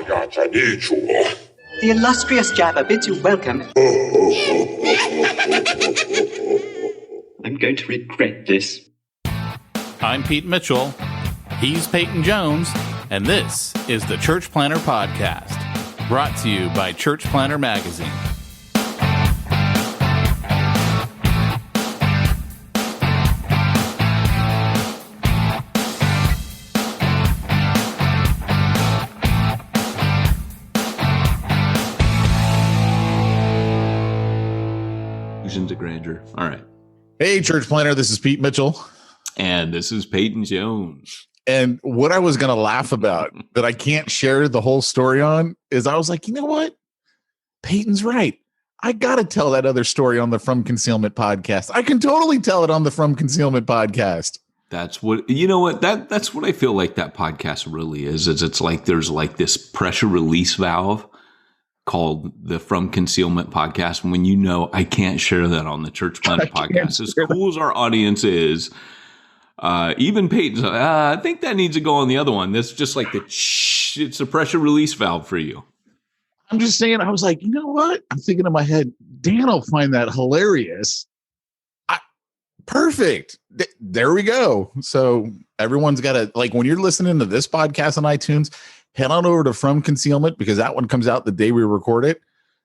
The illustrious Jabba bids you welcome. I'm going to regret this. I'm Pete Mitchell. He's Peyton Jones. And this is the Church Planter Podcast, brought to you by Church Planter Magazine. Visions of grandeur. All right. Hey, Church Planter, this is Pete Mitchell. And this is Peyton Jones. And what I was going to laugh about that I can't share the whole story on is I was like, you know what? Peyton's right. I got to tell that other story on the From Concealment podcast. I can totally tell it on the From Concealment podcast. That's what, you know what, that's what I feel like that podcast really is it's like there's like this pressure release valve called the From Concealment podcast. And when you know I can't share that on the Church Planter podcast, as cool as our audience is, even Peyton's, I think that needs to go on the other one. That's just like it's a pressure release valve for you. I'm just saying, I was like, you know what? I'm thinking in my head, Dan will find that hilarious. Perfect. There we go. So everyone's got to, like, when you're listening to this podcast on iTunes, head on over to From Concealment, because that one comes out the day we record it.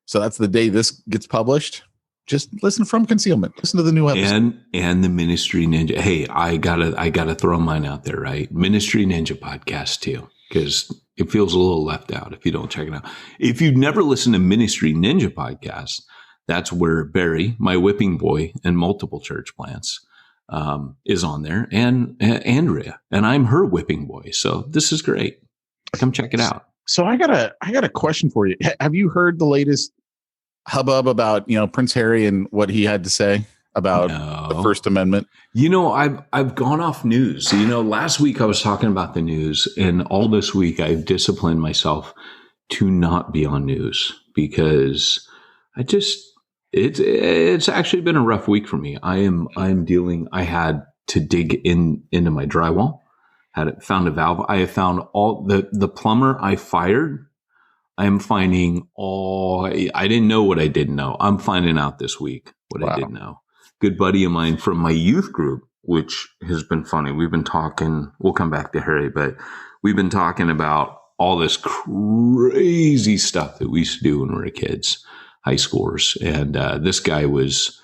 So that's the day this gets published. Just listen From Concealment. Listen to the new episode. And the Ministry Ninja. Hey, I gotta throw mine out there, right? Ministry Ninja podcast too, because it feels a little left out if you don't check it out. If you've never listened to Ministry Ninja podcast, that's where Barry, my whipping boy and multiple church plants, is on there, and Andrea, and I'm her whipping boy. So this is great. Come check it out. So I got a question for you. Have you heard the latest hubbub about, Prince Harry and what he had to say about the First Amendment? I've gone off news. Last week I was talking about the news, and all this week I've disciplined myself to not be on news, because it's actually been a rough week for me. I had to dig into my drywall, found a valve. I have found all the plumber I fired. I am finding I didn't know what I didn't know. I'm finding out this week what I didn't know. Good buddy of mine from my youth group, which has been funny. We've been talking, we'll come back to Harry, but we've been talking about all this crazy stuff that we used to do when we were kids, high schoolers. And this guy was,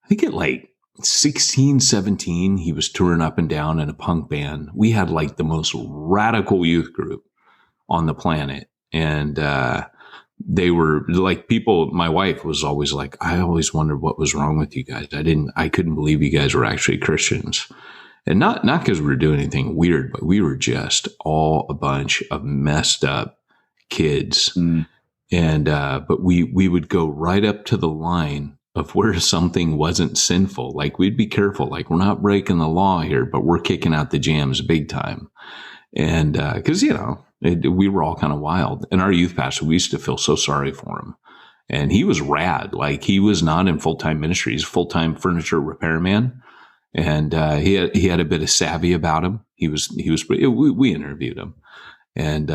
I think at like 16, 17, he was touring up and down in a punk band. We had like the most radical youth group on the planet. And they were like people, my wife was always like, I always wondered what was wrong with you guys. I couldn't believe you guys were actually Christians. And not because we were doing anything weird, but we were just all a bunch of messed up kids. Mm. And, but we would go right up to the line of where something wasn't sinful. Like, we'd be careful, like, we're not breaking the law here, but we're kicking out the jams big time. And, cause we were all kind of wild, and our youth pastor, we used to feel so sorry for him. And he was rad. Like, he was not in full-time ministry. He's a full-time furniture repairman. And, he had a bit of savvy about him. We interviewed him, and,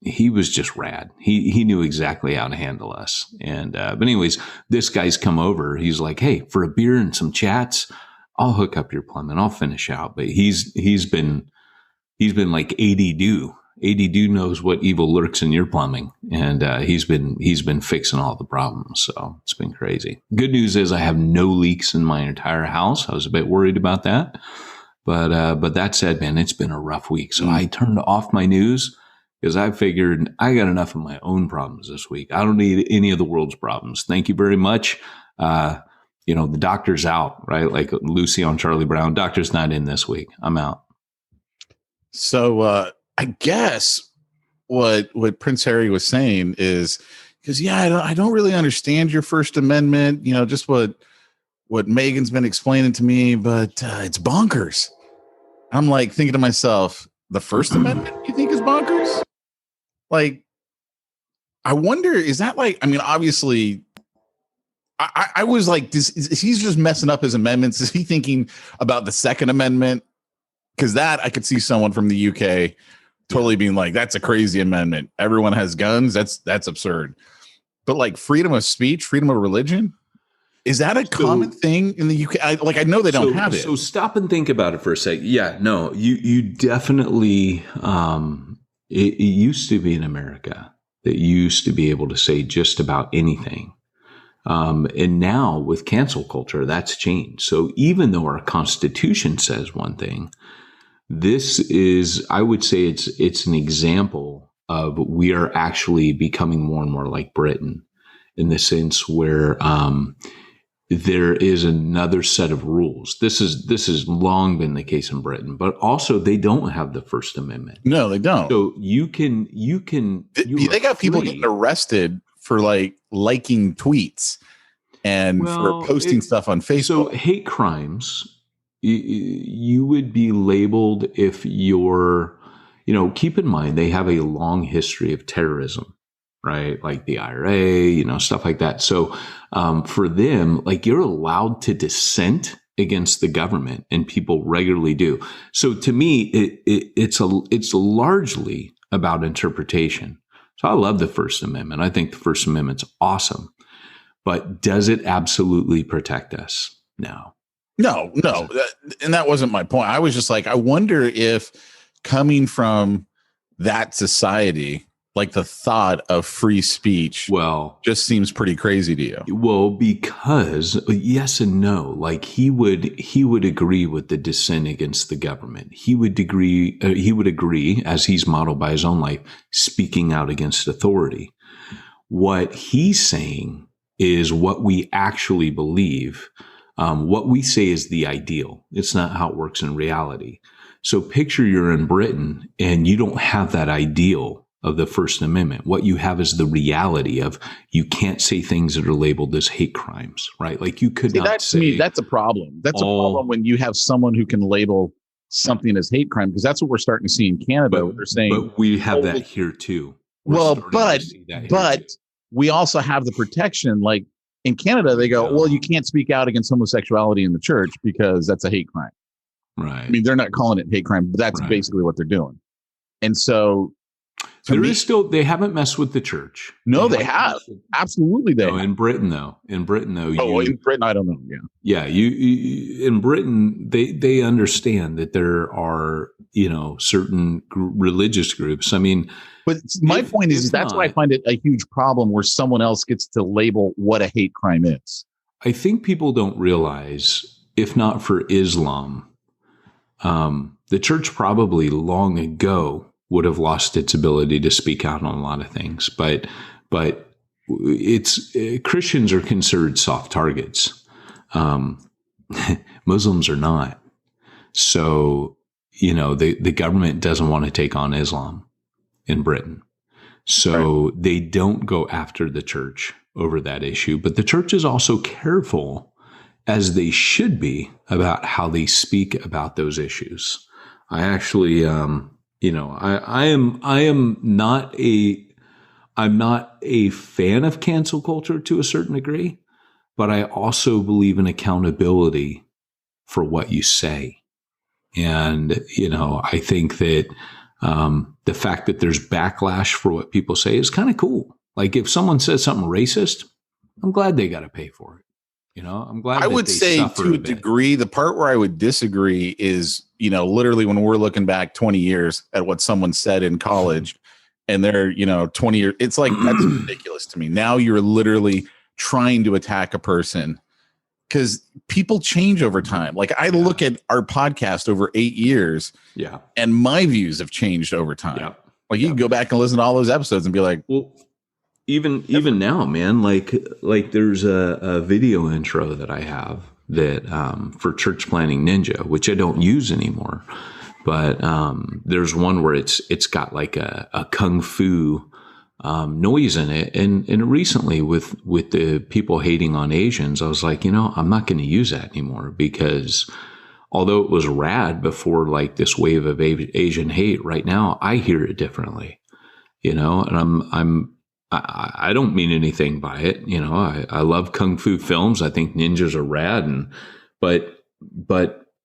he was just rad. He knew exactly how to handle us. And, but anyways, this guy's come over. He's like, hey, for a beer and some chats, I'll hook up your plumbing. I'll finish out. But he's been like AD knows what evil lurks in your plumbing. And, he's been fixing all the problems. So it's been crazy. Good news is I have no leaks in my entire house. I was a bit worried about that, but that said, man, it's been a rough week. So I turned off my news, because I figured I got enough of my own problems this week. I don't need any of the world's problems. Thank you very much. The doctor's out, right? Like Lucy on Charlie Brown. Doctor's not in this week. I'm out. So I guess what Prince Harry was saying is, because I don't really understand your First Amendment. Just what Megan's been explaining to me, but it's bonkers. I'm like thinking to myself, the First Amendment you think is bonkers? Like, I wonder, is that like, obviously, I was like, he's just messing up his amendments. Is he thinking about the Second Amendment? Because that I could see someone from the UK totally being like, that's a crazy amendment. Everyone has guns. That's absurd. But like freedom of speech, freedom of religion, is that a common thing in the UK? I know they don't have it. So stop and think about it for a second. Yeah, no, you definitely, it used to be in America that you used to be able to say just about anything. And now with cancel culture, that's changed. So even though our Constitution says one thing, this is, I would say it's an example of we are actually becoming more and more like Britain in the sense where there is another set of rules. This has long been the case in Britain, but also they don't have the First Amendment. No, they don't. So you can. They got people getting arrested for like liking tweets and for posting stuff on Facebook. So hate crimes. You would be labeled if you're, keep in mind, they have a long history of terrorism, right? Like the IRA, stuff like that. So for them, like you're allowed to dissent against the government and people regularly do. So to me, it's largely about interpretation. So I love the First Amendment. I think the First Amendment's awesome, but does it absolutely protect us? No. No, and that wasn't my point. I was just like, I wonder if coming from that society, like the thought of free speech, just seems pretty crazy to you. Well, because yes and no. Like he would agree with the dissent against the government. He would agree, as he's modeled by his own life, speaking out against authority. What he's saying is what we actually believe. What we say is the ideal. It's not how it works in reality. So picture you're in Britain and you don't have that ideal of the First Amendment. What you have is the reality of you can't say things that are labeled as hate crimes, right? Like you could not say. To me, that's a problem. That's a problem when you have someone who can label something as hate crime, because that's what we're starting to see in Canada. They're saying, but we have that here too. But we also have the protection, like. In Canada, they go, well, you can't speak out against homosexuality in the church because that's a hate crime. Right. I mean, they're not calling it hate crime, but that's basically what they're doing. And so they haven't messed with the church. No, they have. Absolutely. They have. In Britain, though. In Britain, I don't know. Yeah. You in Britain, they understand that there are, certain religious groups. I mean, but my point is that's why I find it a huge problem where someone else gets to label what a hate crime is. I think people don't realize, if not for Islam, the church probably long ago would have lost its ability to speak out on a lot of things. But it's Christians are considered soft targets. Muslims are not. So, the government doesn't want to take on Islam in Britain. So they don't go after the church over that issue. But the church is also careful, as they should be, about how they speak about those issues. I actually, I'm not a fan of cancel culture to a certain degree, but I also believe in accountability for what you say. And, I think that the fact that there's backlash for what people say is kind of cool. Like if someone says something racist, I'm glad they got to pay for it. I'm glad. I would say to a degree, the part where I would disagree is, literally when we're looking back 20 years at what someone said in college and they're, 20 years, it's like, that's ridiculous to me. Now you're literally trying to attack a person because people change over time. Like I look at our podcast over 8 years and my views have changed over time. Yeah. Like you can go back and listen to all those episodes and be like, well, even now, man, like there's a video intro that I have that for Church Planning Ninja, which I don't use anymore. But there's one where it's got like a kung fu noise in it. And recently with the people hating on Asians, I was like, I'm not going to use that anymore because although it was rad before like this wave of Asian hate, right now I hear it differently, and I don't mean anything by it. I love kung fu films. I think ninjas are rad, but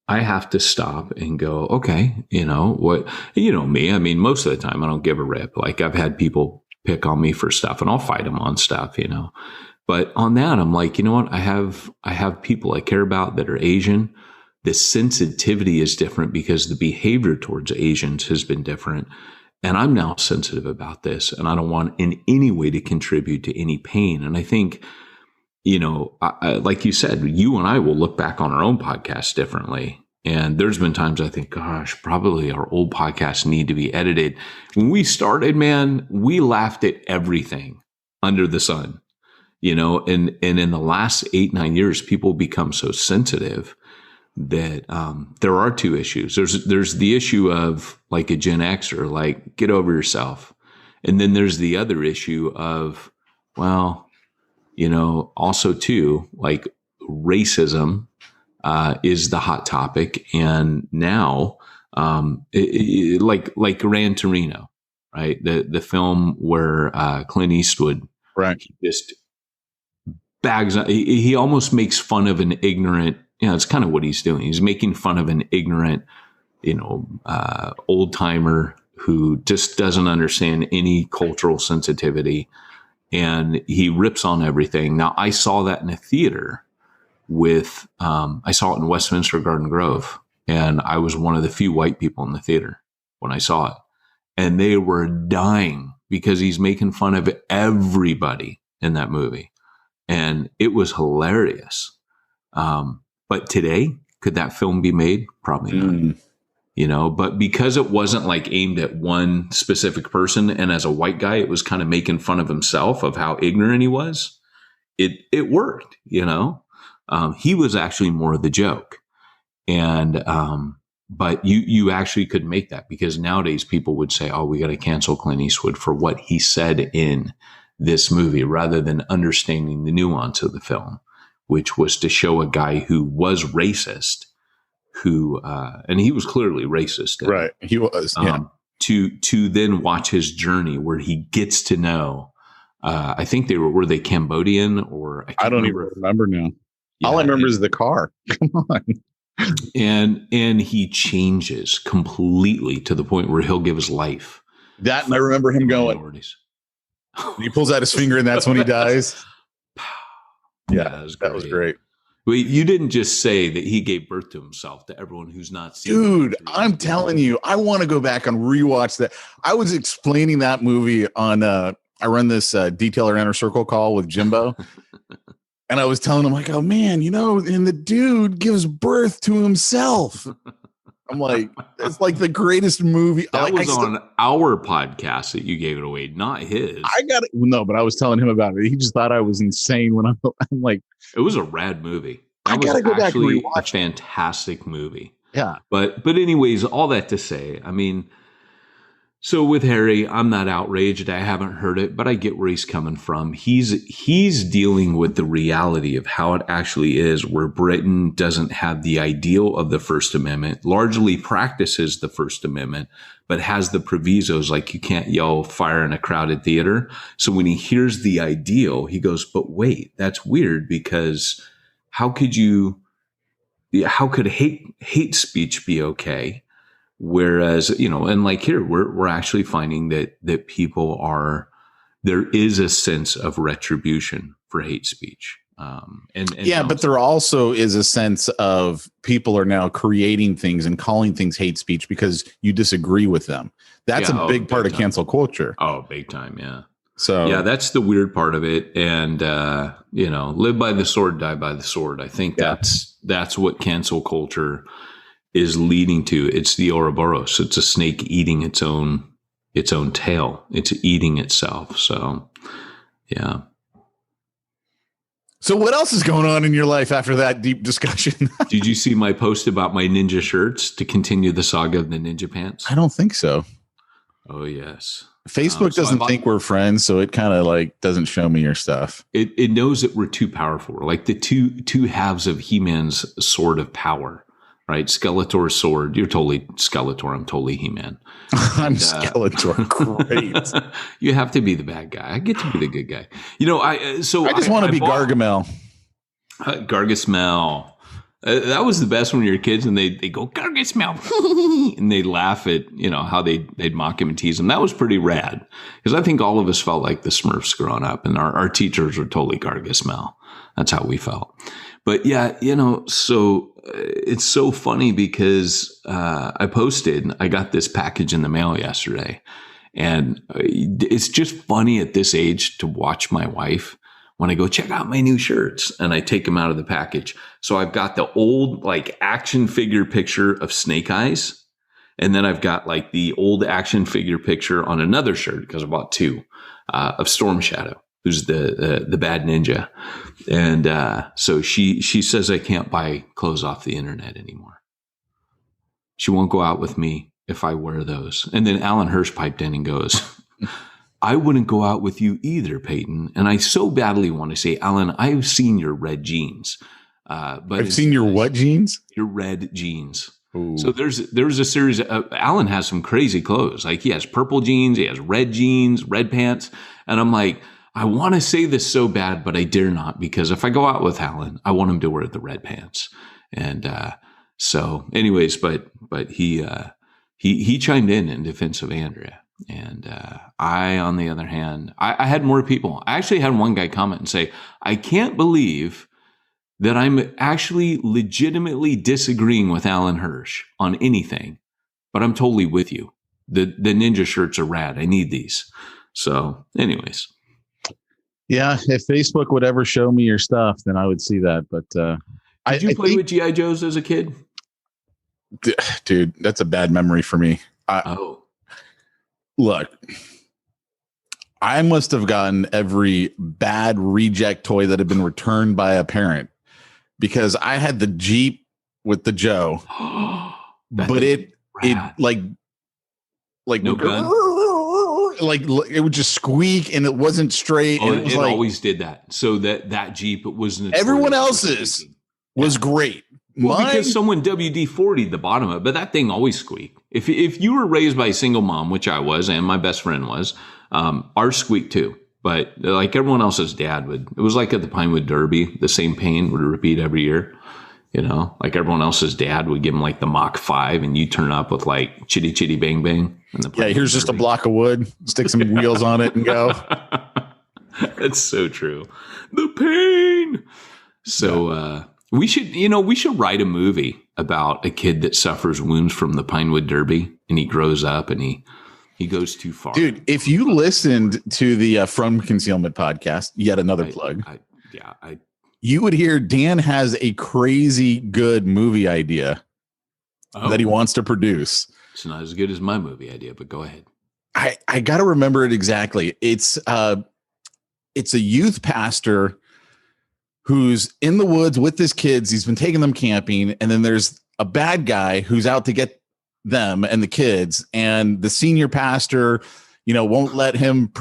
I have to stop and go, okay, what, me, I mean, most of the time I don't give a rip. Like I've had people pick on me for stuff and I'll fight them on stuff, but on that, I'm like, you know what? I have people I care about that are Asian. The sensitivity is different because the behavior towards Asians has been different. And I'm now sensitive about this and I don't want in any way to contribute to any pain. And I think, like you said, you and I will look back on our own podcast differently. And there's been times I think, gosh, probably our old podcasts need to be edited. When we started, man, we laughed at everything under the sun, and in the last 8-9 years, people become so sensitive that there are two issues. There's the issue of like a Gen Xer, like get over yourself. And then there's the other issue of, well, also too, like racism is the hot topic. And now, like Gran Torino, right? The film where Clint Eastwood, right, he just bags. He almost makes fun of an ignorant. It's kind of what he's doing. He's making fun of an ignorant, old timer who just doesn't understand any cultural sensitivity. And he rips on everything. Now, I saw that in a theater I saw it in Westminster Garden Grove. And I was one of the few white people in the theater when I saw it. And they were dying because he's making fun of everybody in that movie. And it was hilarious. But today, could that film be made? Probably not. But because it wasn't like aimed at one specific person, and as a white guy, it was kind of making fun of himself of how ignorant he was. It worked, he was actually more of the joke. And, but you actually could make that because nowadays people would say, oh, we got to cancel Clint Eastwood for what he said in this movie rather than understanding the nuance of the film, which was to show a guy who was racist, and he was clearly racist. Right. He was, yeah. To then watch his journey where he gets to know, I think were they Cambodian or I don't even remember now. Yeah, all I remember is the car. Come on. And he changes completely to the point where he'll give his life. That, and I remember him going, he pulls out his finger and that's when he dies. Yeah, that was great. Wait, you didn't just say that he gave birth to himself to everyone who's not seen it. Dude, I'm telling you, I want to go back and rewatch that. I was explaining that movie on, I run this Detailer Inner Circle call with Jimbo. And I was telling him, like, oh, man, and the dude gives birth to himself. I'm like, it's like the greatest movie. That was on our podcast that you gave it away, not his. I got it. No, but I was telling him about it. He just thought I was insane when I'm like, it was a rad movie. I got to go back and rewatch a fantastic movie. Yeah. But anyways, all that to say, I mean, so with Harry, I'm not outraged. I haven't heard it, but I get where he's coming from. He's dealing with the reality of how it actually is, where Britain doesn't have the ideal of the First Amendment, largely practices the First Amendment, but has the provisos like you can't yell fire in a crowded theater. So when he hears the ideal, he goes, but wait, that's weird because how could hate speech be okay? Whereas, and like here, we're actually finding that people there is a sense of retribution for hate speech. But there also is a sense of people are now creating things and calling things hate speech because you disagree with them. That's a big part of cancel culture. Oh, big time. Yeah. So yeah, that's the weird part of it. And, live by the sword, die by the sword. I think that's what cancel culture is leading to. It's the Ouroboros. It's a snake eating its own tail. It's eating itself. So, yeah. So what else is going on in your life after that deep discussion? Did you see my post about my ninja shirts to continue the saga of the ninja pants? I don't think so. Oh, yes. Facebook doesn't think we're friends, so it kind of like doesn't show me your stuff. It knows that we're too powerful. We're like the two halves of He-Man's sword of power. Right, Skeletor's sword. You're totally Skeletor. I'm totally He-Man. I'm Skeletor. Great. You have to be the bad guy. I get to be the good guy. I just want to be Gargamel. Gargamel. That was the best when you're kids and they go, "Garget smell," and they laugh at, how they'd mock him and tease him. That was pretty rad because I think all of us felt like the Smurfs growing up, and our teachers were totally Garget smell. That's how we felt. But yeah, so it's so funny because I got this package in the mail yesterday, and it's just funny at this age to watch my wife when I go, check out my new shirts, and I take them out of the package. So I've got the old like action figure picture of Snake Eyes. And then I've got like the old action figure picture on another shirt, because I bought two, of Storm Shadow, who's the bad ninja. And so she says I can't buy clothes off the internet anymore. She won't go out with me if I wear those. And then Alan Hirsch piped in and goes, I wouldn't go out with you either, Peyton. And I so badly want to say, Alan, I've seen your red jeans. But I've seen your what jeans? Your red jeans. Ooh. So there's a series of, Alan has some crazy clothes. Like he has purple jeans, he has red jeans, red pants. And I'm like, I want to say this so bad, but I dare not, because if I go out with Alan, I want him to wear the red pants. And so anyways, but he chimed in defense of Andrea. And I, on the other hand, I had more people. I actually had one guy comment and say, I can't believe that I'm actually legitimately disagreeing with Alan Hirsch on anything, but I'm totally with you. The ninja shirts are rad. I need these. So anyways. Yeah, if Facebook would ever show me your stuff, then I would see that. But did you play with G.I. Joes as a kid? Dude, that's a bad memory for me. Look, I must have gotten every bad reject toy that had been returned by a parent, because I had the Jeep with the Joe, but it like no gun. Like it would just squeak and it wasn't straight. Oh, and it was like, always did that. So that Jeep, it wasn't. Everyone else's was great. Well, because someone WD-40'd the bottom of it, but that thing always squeaked. If you were raised by a single mom, which I was, and my best friend was, ours squeaked too. But like everyone else's dad would, it was like at the Pinewood Derby, the same pain would repeat every year. Like everyone else's dad would give him like the Mach 5, and you turn up with like chitty chitty bang bang. Yeah, here's just a block of wood, stick some wheels on it, and go. That's so true. The pain. So we should write a movie about a kid that suffers wounds from the Pinewood Derby, and he grows up and he goes too far. Dude, if you listened to the From Concealment podcast, yet another plug. You would hear Dan has a crazy good movie idea that he wants to produce. It's not as good as my movie idea, but go ahead. I got to remember it exactly. It's a youth pastor who's in the woods with his kids. He's been taking them camping, and then there's a bad guy who's out to get them and the kids, and the senior pastor, won't let him,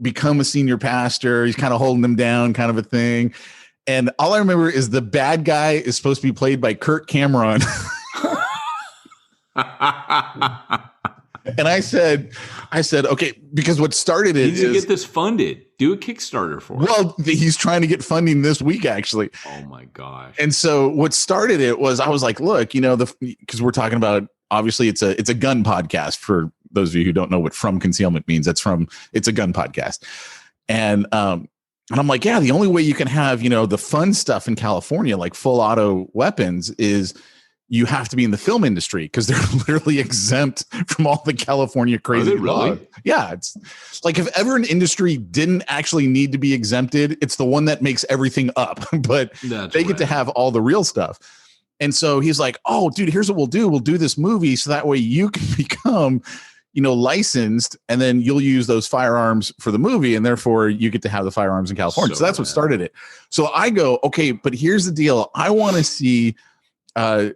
become a senior pastor. He's kind of holding them down, kind of a thing. And all I remember is the bad guy is supposed to be played by Kirk Cameron. And I said, okay, because what started it is, get this funded. Do a Kickstarter for it. Well, he's trying to get funding this week, actually. Oh my gosh. And so what started it was, I was like, look, because we're talking about, obviously it's a gun podcast. For those of you who don't know what From Concealment means, it's a gun podcast. And I'm like, yeah, the only way you can have, the fun stuff in California, like full auto weapons, is you have to be in the film industry, because they're literally exempt from all the California crazy law. Really? Yeah. It's like, if ever an industry didn't actually need to be exempted, it's the one that makes everything up, but they get to have all the real stuff. And so he's like, oh, dude, here's what we'll do. We'll do this movie so that way you can become, licensed, and then you'll use those firearms for the movie, and therefore you get to have the firearms in California. So that's what started it. So I go, okay, but here's the deal. I want to see the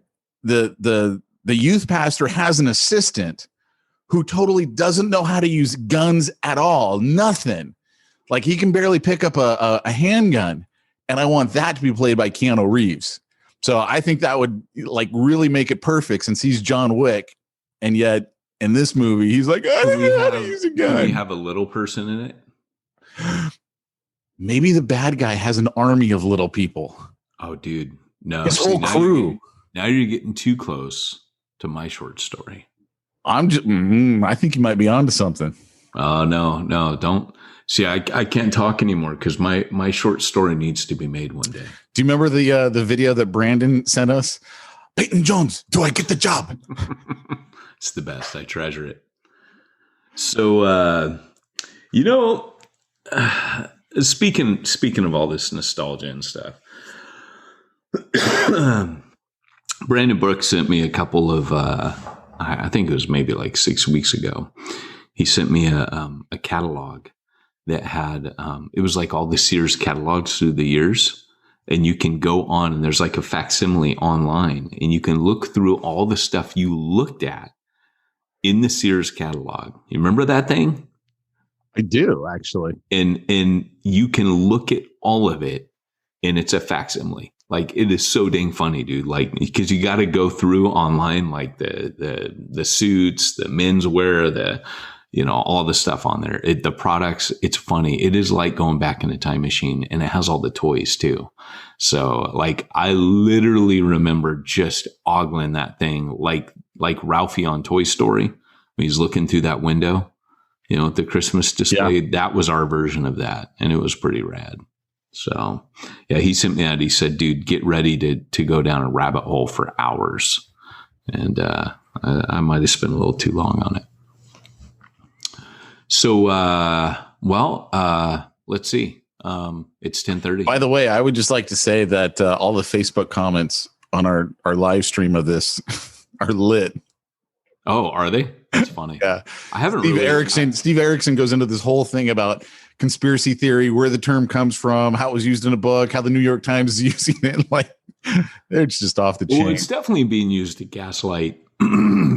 youth pastor has an assistant who totally doesn't know how to use guns at all. Nothing. Like, he can barely pick up a handgun, and I want that to be played by Keanu Reeves. So I think that would really make it perfect, since he's John Wick, and yet in this movie he's like, I don't know how to use a gun. Do we have a little person in it? Maybe the bad guy has an army of little people. Oh, dude. No, his whole crew. Now you're getting too close to my short story. I think you might be onto something. Oh, no, don't. See, I can't talk anymore because my short story needs to be made one day. Do you remember the video that Brandon sent us? Peyton Jones, do I get the job? It's the best. I treasure it. So, you know, speaking of all this nostalgia and stuff, Brandon Brooks sent me a couple of, I think it was maybe like 6 weeks ago. He sent me a catalog that had, it was like all the Sears catalogs through the years. And you can go on and there's like a facsimile online and you can look through all the stuff you looked at in the Sears catalog. You remember that thing? I do, actually. And you can look at all of it and it's a facsimile. Like, it is so dang funny, dude. Like, because you got to go through online, like the suits, the menswear, all the stuff on there. The products, it's funny. It is like going back in a time machine, and it has all the toys too. So, like, I literally remember just ogling that thing, like Ralphie on Toy Story when he's looking through that window, at the Christmas display. Yeah. That was our version of that, and it was pretty rad. So, yeah, he sent me that. He said, dude, get ready to go down a rabbit hole for hours. And I might have spent a little too long on it. So, let's see. It's 10:30. By the way, I would just like to say that all the Facebook comments on our live stream of this are lit. Oh, are they? That's funny. Yeah. I haven't Steve Erickson goes into this whole thing about conspiracy theory, where the term comes from, how it was used in a book, how the New York Times is using it. Like, they're just off the chain. Well, it's definitely being used to gaslight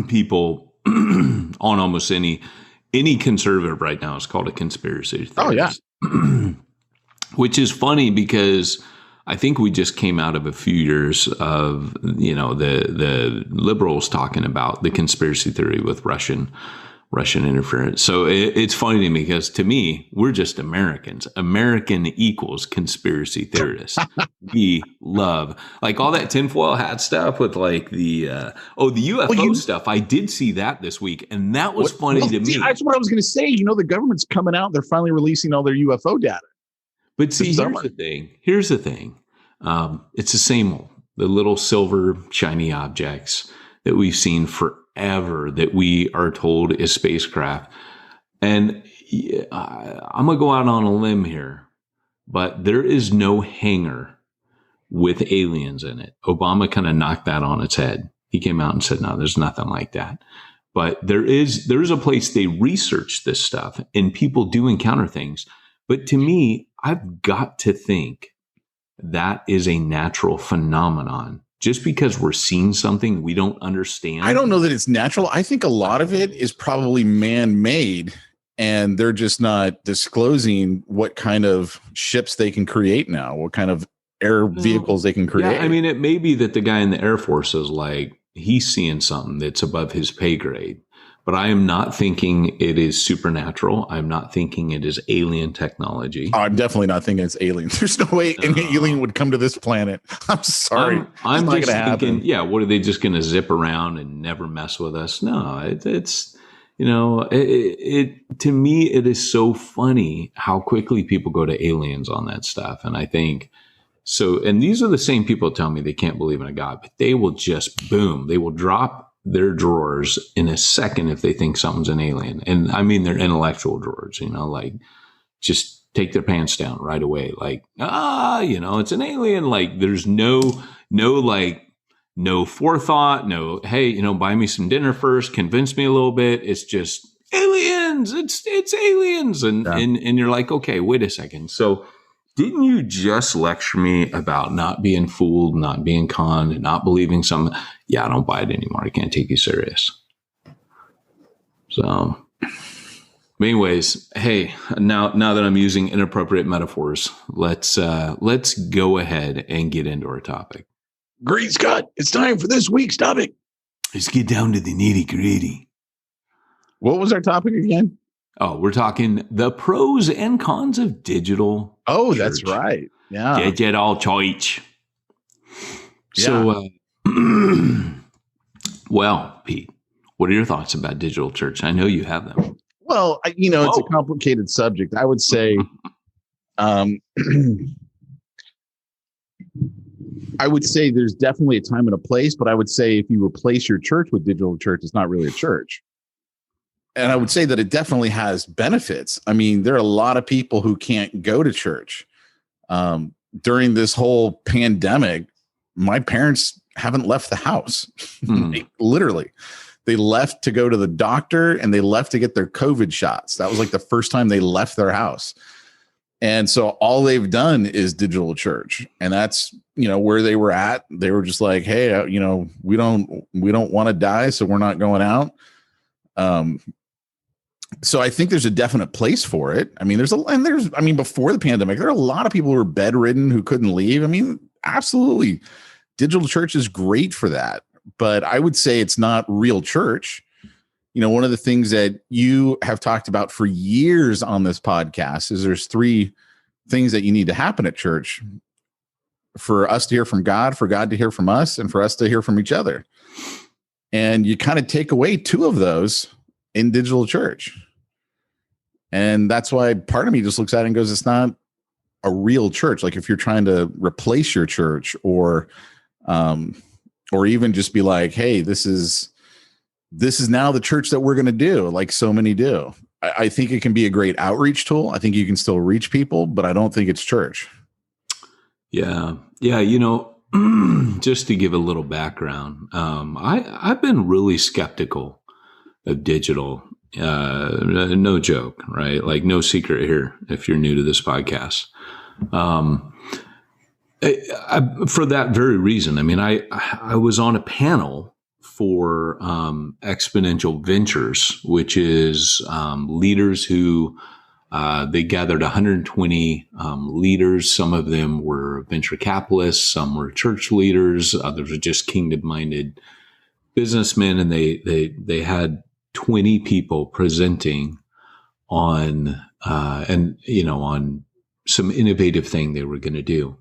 people on almost any conservative right now. Is called a conspiracy theorist. Oh, yeah. Which is funny because I think we just came out of a few years of, the liberals talking about the conspiracy theory with Russian interference. So it's funny to me because, to me, we're just Americans. American equals conspiracy theorists. We love, like, all that tinfoil hat stuff with, like, the UFO stuff. I did see that this week, and that was funny to me. That's what I was going to say. The government's coming out. They're finally releasing all their UFO data. But see, here's the thing. It's the same old, the little silver shiny objects that we've seen forever that we are told is spacecraft. And I'm going to go out on a limb here, but there is no hangar with aliens in it. Obama kind of knocked that on its head. He came out and said, no, there's nothing like that. But there's a place they research this stuff and people do encounter things. But to me, I've got to think that is a natural phenomenon. Just because we're seeing something we don't understand. I don't know that it's natural. I think a lot of it is probably man-made, and they're just not disclosing what kind of ships they can create now, what kind of air vehicles they can create. Yeah, I mean, it may be that the guy in the Air Force is like, he's seeing something that's above his pay grade. But I am not thinking it is supernatural. I'm not thinking it is alien technology. Oh, I'm definitely not thinking it's alien. There's no way an alien would come to this planet. I'm sorry. I'm just thinking, what are they just going to zip around and never mess with us? No, it's to me, it is so funny how quickly people go to aliens on that stuff. And I think so. And these are the same people tell me they can't believe in a God, but they will just boom. They will drop their drawers in a second if they think something's an alien. And I mean, their intellectual drawers, like, just take their pants down right away. Like, it's an alien. Like, there's no forethought, no, hey, buy me some dinner first, convince me a little bit. It's just aliens. It's aliens. And you're like, okay, wait a second. So didn't you just lecture me about not being fooled, not being conned, and not believing something? Yeah, I don't buy it anymore. I can't take you serious. So, anyways, hey, now that I'm using inappropriate metaphors, let's go ahead and get into our topic. Great, Scott. It's time for this week's topic. Let's get down to the nitty-gritty. What was our topic again? Oh, we're talking the pros and cons of digital. Oh, church. That's right. Yeah. Digital church. So, well, Pete, what are your thoughts about digital church? I know you have them. Well, it's a complicated subject. I would say, I would say there's definitely a time and a place, but I would say if you replace your church with digital church, it's not really a church. And I would say that it definitely has benefits. I mean, there are a lot of people who can't go to church. During this whole pandemic, my parents haven't left the house. Literally. They left to go to the doctor and they left to get their COVID shots. That was like the first time they left their house. And so all they've done is digital church. And that's, where they were at. They were just like, hey, we don't want to die, so we're not going out. So I think there's a definite place for it. I mean, before the pandemic, there are a lot of people who were bedridden who couldn't leave. I mean, absolutely. Digital church is great for that. But I would say it's not real church. One of the things that you have talked about for years on this podcast is there's 3 things that you need to happen at church: for us to hear from God, for God to hear from us, and for us to hear from each other. And you kind of take away 2 of those in digital church. And that's why part of me just looks at it and goes, it's not a real church. Like if you're trying to replace your church or even just be like, hey, this is now the church that we're going to do, like so many do. I think it can be a great outreach tool. I think you can still reach people, but I don't think it's church. Yeah. Yeah. Just to give a little background, I've been really skeptical of digital. No joke, right? Like no secret here if you're new to this podcast. For that very reason. I mean, I was on a panel for Exponential Ventures, which is leaders who they gathered 120 leaders. Some of them were venture capitalists, some were church leaders, others were just kingdom-minded businessmen, and they had 20 people presenting on on some innovative thing they were going to do.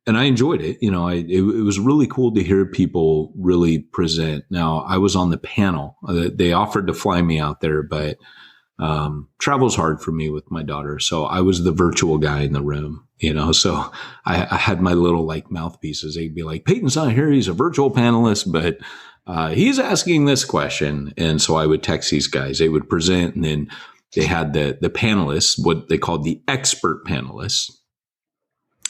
And I enjoyed it. It was really cool to hear people really present. Now, I was on the panel. They offered to fly me out there, but travel's hard for me with my daughter. So I was the virtual guy in the room, so I had my little like mouthpieces. They'd be like, Peyton's not here. He's a virtual panelist, but he's asking this question. And so I would text these guys. They would present, and then they had the panelists, what they called the expert panelists.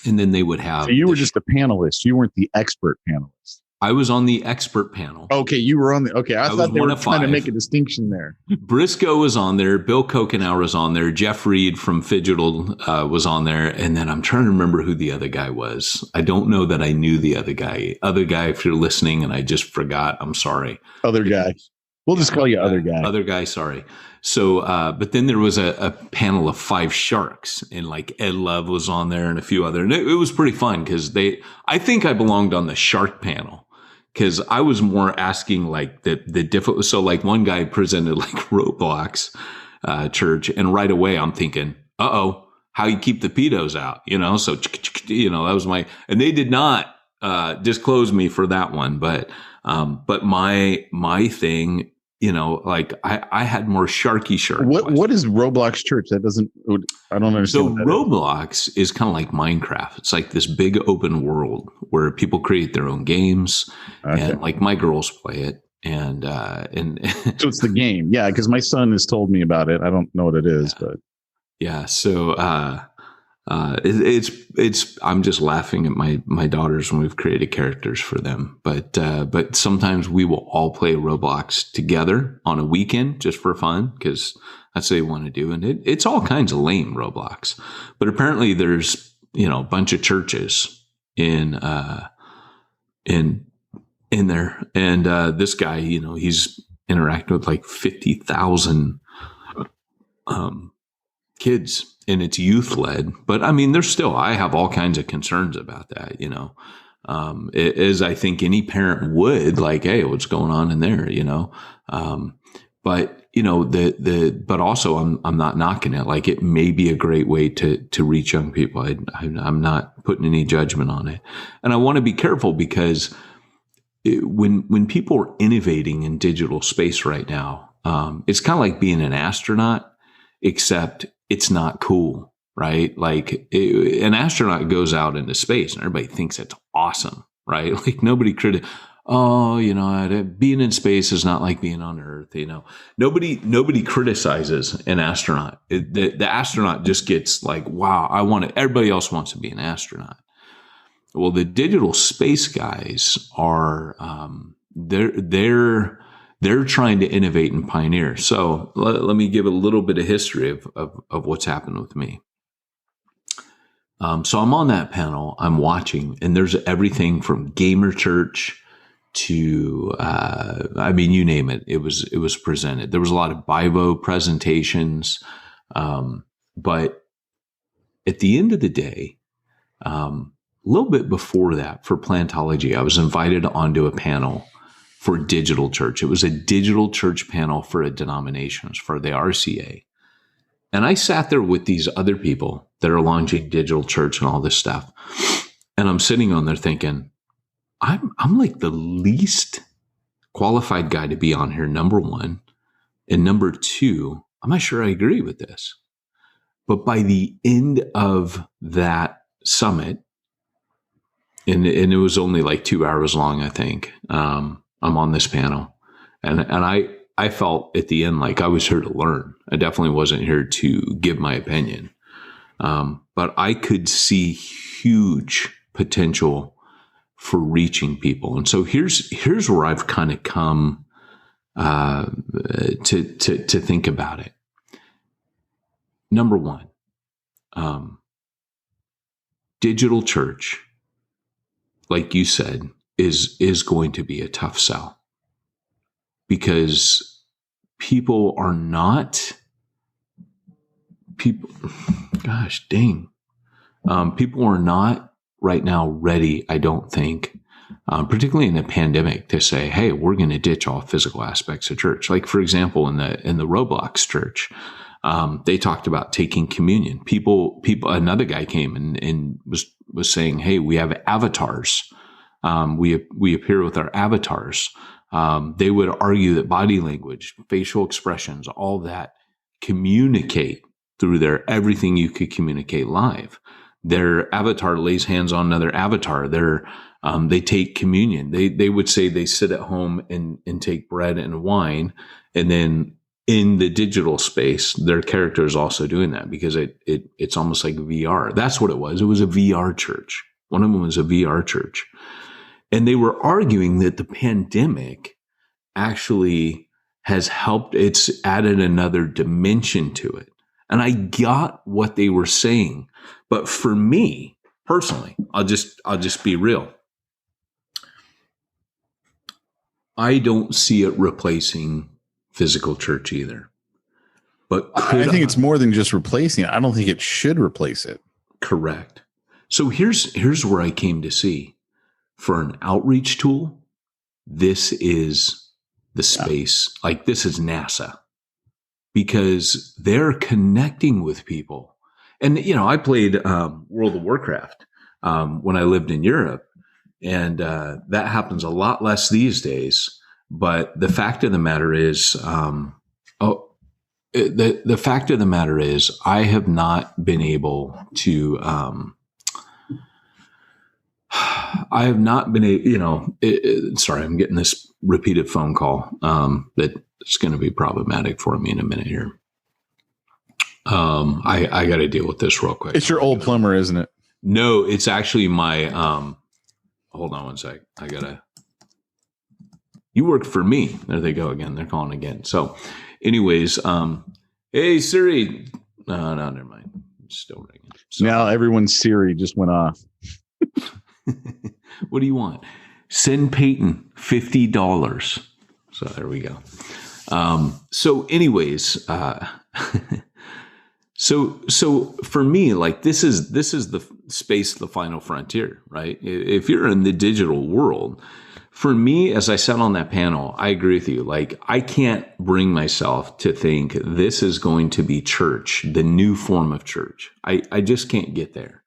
And then they would have. So you were just a panelist. You weren't the expert panelist. I was on the expert panel. Okay, you were on the. Okay, I thought they were trying to make a distinction there. Briscoe was on there. Bill Kokenauer was on there. Jeff Reed from Fidgetal was on there. And then I'm trying to remember who the other guy was. I don't know that I knew the other guy. Other guy, if you're listening and I just forgot, I'm sorry. Other guy. We'll just call you other guy. Other guy, sorry. So, but then there was a panel of 5 sharks, and like Ed Love was on there and a few other, and it was pretty fun because I think I belonged on the shark panel because I was more asking like the different. So like one guy presented like Roblox church, and right away I'm thinking, how you keep the pedos out, So that was and they did not disclose me for that one, but my thing. Like I had more sharky shirt. What is Roblox Church? I don't understand. So Roblox is kind of like Minecraft. It's like this big open world where people create their own games, and like my girls play it. And so it's the game, yeah. Because my son has told me about it. I don't know what it is, but yeah. So it's I'm just laughing at my daughters when we've created characters for them. But sometimes we will all play Roblox together on a weekend just for fun because that's what they want to do. And it's all kinds of lame Roblox. But apparently there's a bunch of churches in there. And this guy, he's interacting with like 50,000 kids. And it's youth led, but I mean, I have all kinds of concerns about that, as I think any parent would, like, hey, what's going on in there, but but also I'm not knocking it. Like, it may be a great way to reach young people. I'm not putting any judgment on it. And I want to be careful because when people are innovating in digital space right now, it's kind of like being an astronaut, except it's not cool, right? Like, an astronaut goes out into space and everybody thinks it's awesome, right? Like, being in space is not like being on Earth. Nobody criticizes an astronaut. The astronaut just gets like, wow, everybody else wants to be an astronaut. Well, the digital space guys are, they're trying to innovate and pioneer. So let me give a little bit of history of what's happened with me. So I'm on that panel, I'm watching, and there's everything from gamer church to, you name it. It was presented. There was a lot of Bible presentations. But at the end of the day, a little bit before that, for Plantology, I was invited onto a panel for digital church. It was a digital church panel for a denominations, for the RCA. And I sat there with these other people that are launching digital church and all this stuff. And I'm sitting on there thinking, I'm like the least qualified guy to be on here, number one. And number two, I'm not sure I agree with this. But by the end of that summit, and it was only like 2 hours long, I think, I'm on this panel. And I felt at the end like I was here to learn. I definitely wasn't here to give my opinion. But I could see huge potential for reaching people. And so here's where I've kind of come to think about it. Number one, digital church, like you said, is going to be a tough sell, because people are not right now ready, I don't think, particularly in a pandemic, to say, hey, we're going to ditch all physical aspects of church. Like, for example, in the Roblox church, they talked about taking communion. People, another guy came and was saying, hey, we have avatars. We appear with our avatars. They would argue that body language, facial expressions, all that communicate through everything you could communicate live. Their avatar lays hands on another avatar. They take communion. They would say they sit at home and take bread and wine. And then in the digital space, their character is also doing that, because it's almost like VR. That's what it was. It was a VR church. One of them was a VR church. And they were arguing that the pandemic actually has helped. It's added another dimension to it. And I got what they were saying. But for me personally, I'll just be real. I don't see it replacing physical church either. But I think it's more than just replacing it. I don't think it should replace it. Correct. So here's where I came to see, for an outreach tool, this is the space. Like, this is NASA, because they're connecting with people. And, I played World of Warcraft when I lived in Europe, and that happens a lot less these days. But the fact of the matter is, the fact of the matter is, I have not been able to, sorry, I'm getting this repeated phone call that's going to be problematic for me in a minute here. I got to deal with this real quick. It's your old plumber, isn't it? No, it's actually my, hold on one sec. You work for me. There they go again. They're calling again. So anyways, hey Siri. No, never mind. It's still ringing. So, now everyone's Siri just went off. What do you want? Send Peyton $50. So there we go. So anyways, so for me, like, this is the space, the final frontier, right? If you're in the digital world, For me, as I said on that panel, I agree with you. Like, I can't bring myself to think this is going to be church, the new form of church. I just can't get there.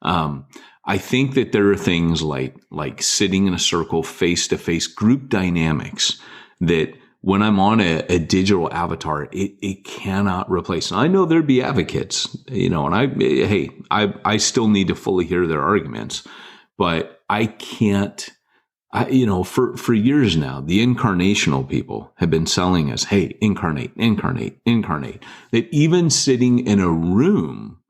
I think that there are things like sitting in a circle, face to face, group dynamics that when I'm on a digital avatar, it cannot replace. And I know there'd be advocates, and I still need to fully hear their arguments, but I can't. For years now, the incarnational people have been selling us, hey, incarnate. That even sitting in a room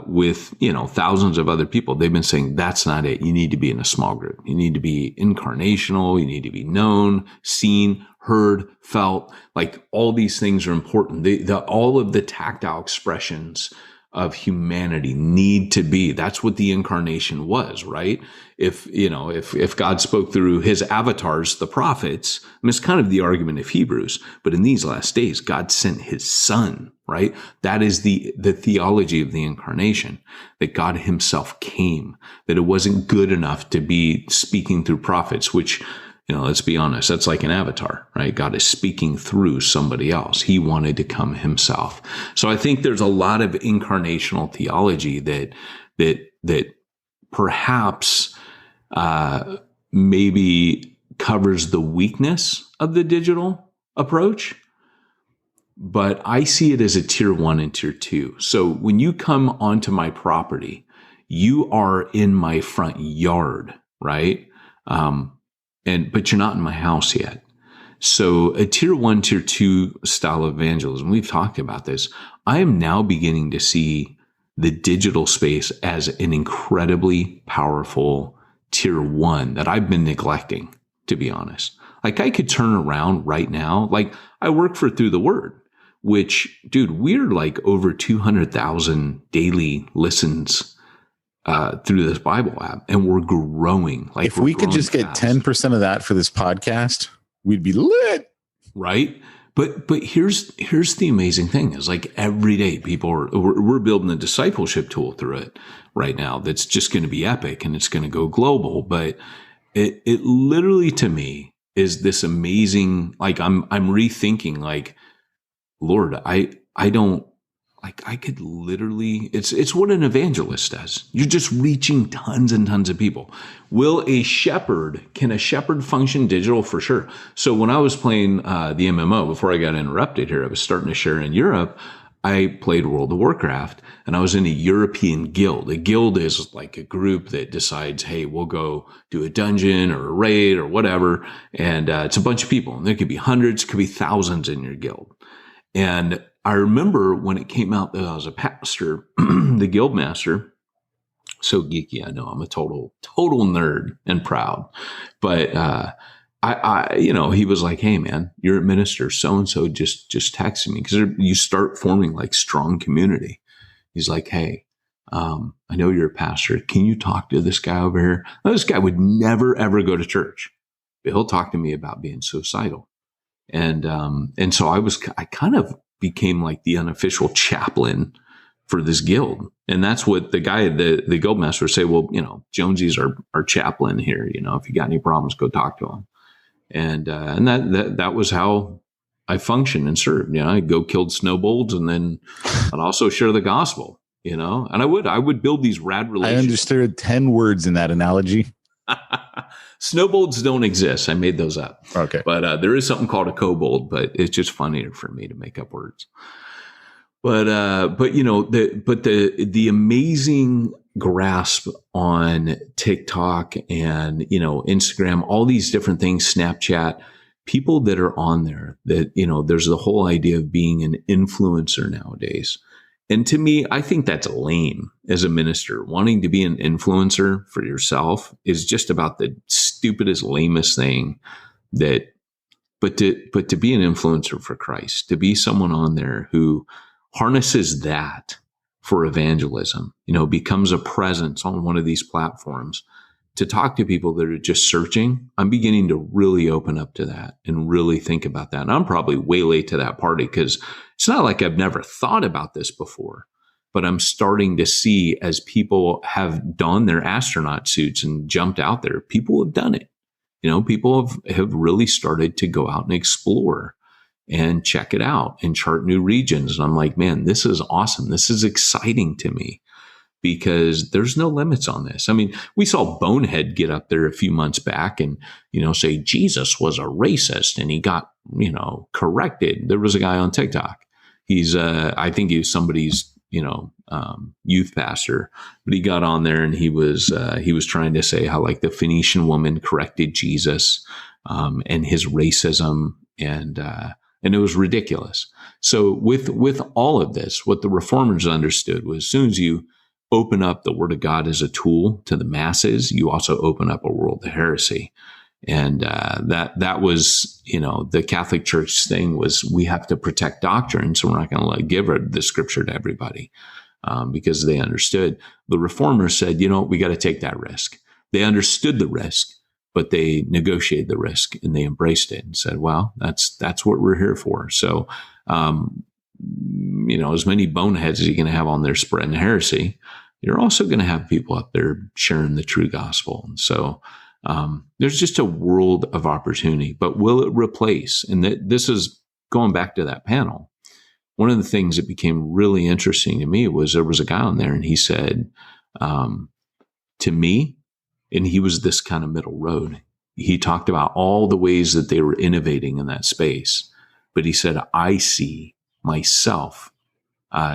with, thousands of other people, they've been saying that's not it. You need to be in a small group. You need to be incarnational. You need to be known, seen, heard, felt. Like, all these things are important. All of the tactile expressions of humanity need to be. That's what the incarnation was, right? If God spoke through his avatars, the prophets, it's kind of the argument of Hebrews, but in these last days, God sent his son, right? That is the theology of the incarnation, that God himself came, that it wasn't good enough to be speaking through prophets, which, let's be honest, that's like an avatar, right? God is speaking through somebody else. He wanted to come himself. So I think there's a lot of incarnational theology that perhaps maybe covers the weakness of the digital approach. But I see it as a tier 1 and tier 2. So when you come onto my property, you are in my front yard, right? But you're not in my house yet. So a tier 1, tier 2 style of evangelism, we've talked about this. I am now beginning to see the digital space as an incredibly powerful tier 1 that I've been neglecting, to be honest. Like, I could turn around right now. Like, I work for Through the Word, which, dude, we're like over 200,000 daily listens through this Bible app, and we're growing. Like, if we could just get 10% of that for this podcast, we'd be lit, right? But here's the amazing thing is, like, every day we're building a discipleship tool through it right now that's just going to be epic, and it's going to go global. But it literally, to me, is this amazing. Like, I'm rethinking, like, Lord, I don't. Like, I could literally, it's what an evangelist does. You're just reaching tons and tons of people. Can a shepherd function digital? For sure. So when I was playing the MMO, before I got interrupted here, I was starting to share in Europe. I played World of Warcraft, and I was in a European guild. A guild is like a group that decides, hey, we'll go do a dungeon or a raid or whatever. And it's a bunch of people, and there could be hundreds, could be thousands in your guild. And I remember when it came out that I was a pastor, the guild master, so geeky. I know I'm a total nerd and proud, but, he was like, hey man, you're a minister. So-and-so just texted me, because you start forming like strong community. He's like, hey, I know you're a pastor. Can you talk to this guy over here? Now, this guy would never, ever go to church, but he'll talk to me about being suicidal. And so I kind of became like the unofficial chaplain for this guild. And that's what the guy, the guild master would say, well, Jonesy's our chaplain here. If you got any problems, go talk to him. And that was how I functioned and served. I'd go kill snowbolts, and then I'd also share the gospel, and I would build these rad relationships. I understood 10 words in that analogy. Snowbolts don't exist. I made those up. Okay. But there is something called a kobold, but it's just funnier for me to make up words. But the amazing grasp on TikTok and, Instagram, all these different things, Snapchat, people that are on there that, there's the whole idea of being an influencer nowadays. And to me, I think that's lame as a minister. Wanting to be an influencer for yourself is just about the stupidest, lamest thing but to be an influencer for Christ, to be someone on there who harnesses that for evangelism, becomes a presence on one of these platforms to talk to people that are just searching. I'm beginning to really open up to that and really think about that. And I'm probably way late to that party, because it's not like I've never thought about this before, but I'm starting to see, as people have donned their astronaut suits and jumped out there, people have done it. People have really started to go out and explore and check it out and chart new regions. And I'm like, man, this is awesome. This is exciting to me because there's no limits on this. I mean, we saw Bonehead get up there a few months back and, say Jesus was a racist and he got, corrected. There was a guy on TikTok. He's, I think he was somebody's, youth pastor, but he got on there and he was trying to say how like the Phoenician woman corrected Jesus, and his racism and it was ridiculous. So with all of this, what the reformers understood was as soon as you open up the word of God as a tool to the masses, you also open up a world of heresy. And that was, the Catholic Church thing was we have to protect doctrine. So we're not going to give the scripture to everybody because they understood. The reformers said, we got to take that risk. They understood the risk, but they negotiated the risk and they embraced it and said, well, that's what we're here for. So, as many boneheads as you're going to have on there spreading heresy, you're also going to have people up there sharing the true gospel. And so there's just a world of opportunity, but will it replace? And this is going back to that panel. One of the things that became really interesting to me was there was a guy on there and he said, to me, and he was this kind of middle road. He talked about all the ways that they were innovating in that space. But he said, I see myself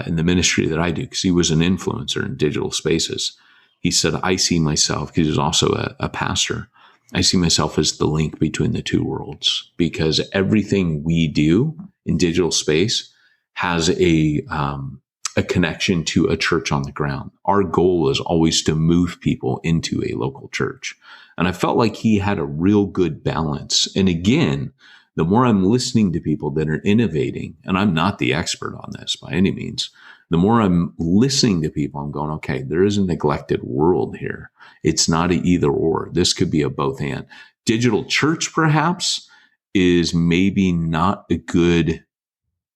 in the ministry that I do, because he was an influencer in digital spaces. He said, I see myself, because he was also a pastor. I see myself as the link between the two worlds, because everything we do in digital space has a connection to a church on the ground. Our goal is always to move people into a local church. And I felt like he had a real good balance. And again, the more I'm listening to people that are innovating, and I'm not the expert on this by any means, the more I'm listening to people, I'm going, okay, there is a neglected world here. It's not an either or. This could be a both and. Digital church, perhaps, is maybe not a good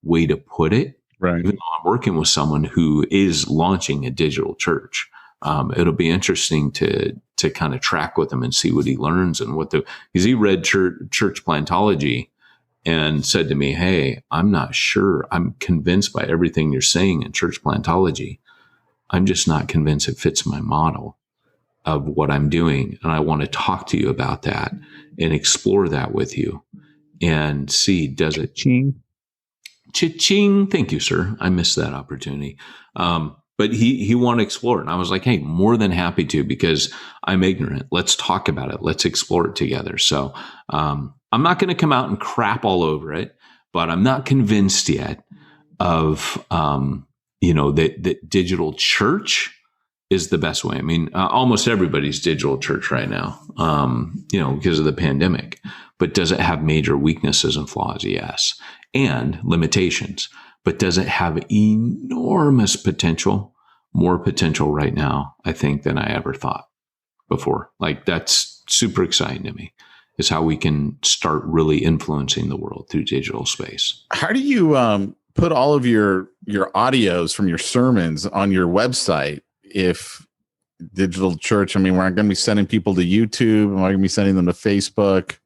way to put it. Right. Even though I'm working with someone who is launching a digital church, it'll be interesting to kind of track with him and see what he learns and because he read church plantology and said to me, hey, I'm not sure. I'm convinced by everything you're saying in church plantology. I'm just not convinced it fits my model of what I'm doing. And I want to talk to you about that and explore that with you and see, does it Cha-ching. Thank you, sir. I missed that opportunity. But he wanted to explore it. And I was like, hey, more than happy to, because I'm ignorant. Let's talk about it. Let's explore it together. So I'm not going to come out and crap all over it, but I'm not convinced yet of, that digital church is the best way. I mean, almost everybody's digital church right now, because of the pandemic. But does it have major weaknesses and flaws? Yes. And limitations. But does it have enormous potential? More potential right now, I think, than I ever thought before. Like, that's super exciting to me, is how we can start really influencing the world through digital space. How do you put all of your audios from your sermons on your website? If digital church, I mean, we're not going to be sending people to YouTube. We're not going to be sending them to Facebook.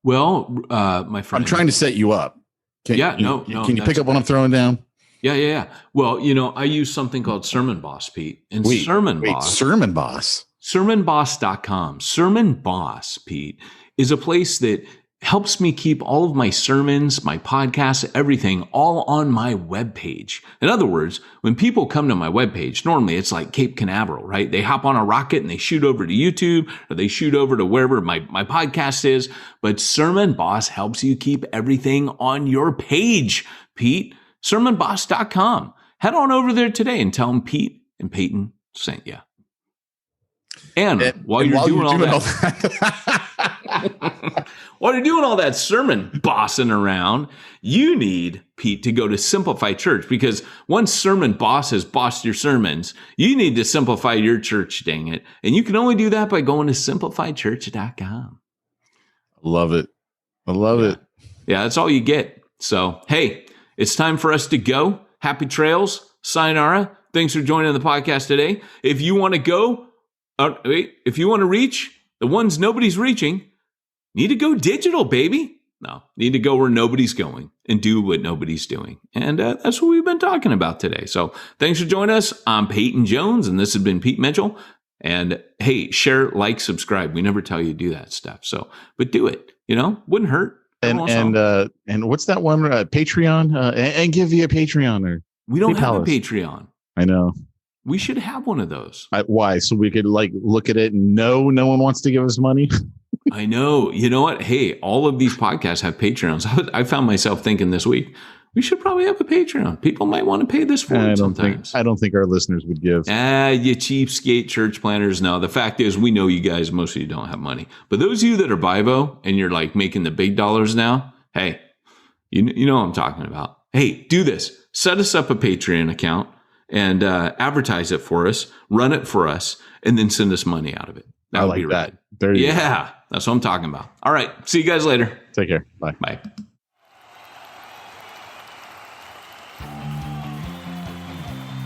Well, my friend, I'm trying to set you up. Can you pick up what I'm throwing down? Yeah. Well, I use something called Sermon Boss, Pete. And Sermon Boss. SermonBoss.com. Sermon Boss, Pete, is a place that helps me keep all of my sermons, my podcasts, everything all on my webpage. In other words, when people come to my webpage, normally it's like Cape Canaveral, right? They hop on a rocket and they shoot over to YouTube, or they shoot over to wherever my podcast is. But Sermon Boss helps you keep everything on your page, Pete. SermonBoss.com. Head on over there today and tell them Pete and Peyton sent you. And while you're doing all that while you're doing all that sermon bossing around, you need, Pete, to go to Simplify Church, because once Sermon Boss has bossed your sermons, you need to simplify your church, dang it. And you can only do that by going to simplifychurch.com. Love it. I love it. Yeah, that's all you get. So, hey, it's time for us to go. Happy trails. Sayonara. Thanks for joining the podcast today. If you want to go, if you want to reach, The ones nobody's reaching need to go digital, baby. No, need to go where nobody's going and do what nobody's doing. And that's what we've been talking about today. So thanks for joining us. I'm Peyton Jones, and this has been Pete Mitchell. And hey, share, like, subscribe. We never tell you to do that stuff. So, but do it. Wouldn't hurt. And what's that one? Patreon, and give you a Patreon, or we don't have a Patreon. I know. We should have one of those. Why? So we could look at it and no one wants to give us money. I know. You know what? Hey, all of these podcasts have Patreons. I found myself thinking this week, we should probably have a Patreon. People might want to pay this for it sometimes. I don't think our listeners would give. You cheapskate church planners. No, the fact is, we know you guys, most of you don't have money. But those of you that are Bivo and you're like making the big dollars now, hey, you know what I'm talking about. Hey, do this. Set us up a Patreon account and advertise it for us, run it for us, and then send us money out of it. That would be right. There you go. That's what I'm talking about. All right. See you guys later. Take care. Bye. Bye.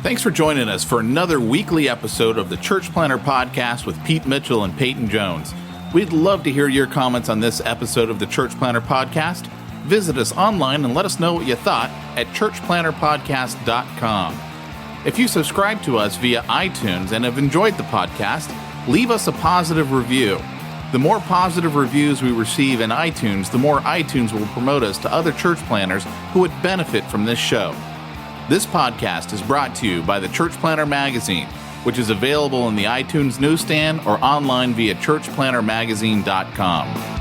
Thanks for joining us for another weekly episode of the Church Planner Podcast with Pete Mitchell and Peyton Jones. We'd love to hear your comments on this episode of the Church Planner Podcast. Visit us online and let us know what you thought at churchplannerpodcast.com. If you subscribe to us via iTunes and have enjoyed the podcast, leave us a positive review. The more positive reviews we receive in iTunes, the more iTunes will promote us to other church planners who would benefit from this show. This podcast is brought to you by the Church Planner Magazine, which is available in the iTunes newsstand or online via churchplannermagazine.com.